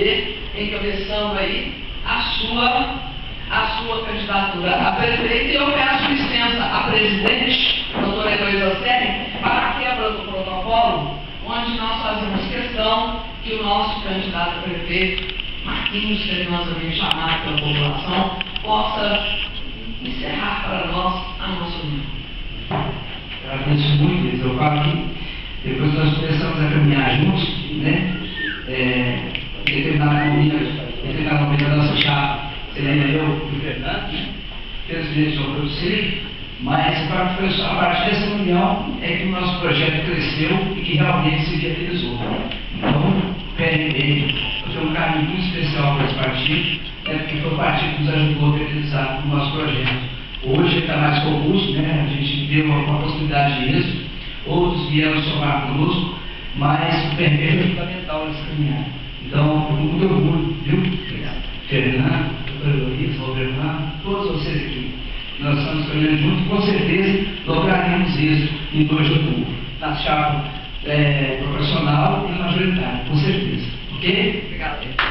PSDB, encabeçando aí a sua candidatura a prefeito. E eu peço licença à presidente, doutora Heloísa Serri, para a quebra do protocolo, onde nós fazemos questão que o nosso candidato a prefeito, Marquinhos, carinhosamente chamado pela população, possa encerrar para nós a nossa união. Eu agradeço muito, eu falo que depois nós começamos a caminhar juntos, né? Determinado momento da nossa chapa, você lembra eu e o Fernando, né? Presidente do Conselho, mas a partir dessa união é que o nosso projeto cresceu e que realmente se viabilizou. Então, o PRB, eu tenho um carinho muito especial para esse partido, porque foi o partido que nos ajudou a viabilizar o nosso projeto. Hoje está mais robusto, né? A gente deu uma possibilidade de êxito, outros vieram somar conosco, mas o PRB é fundamental nessa caminhada. Então, com muito orgulho, viu? Obrigado. Fernando, doutor Heloísa, Bernardo, todos vocês aqui. Nós estamos caminhando juntos, com certeza lograremos isso em 2 de outubro, na chapa proporcional e majoritária, com certeza. Ok? Obrigado.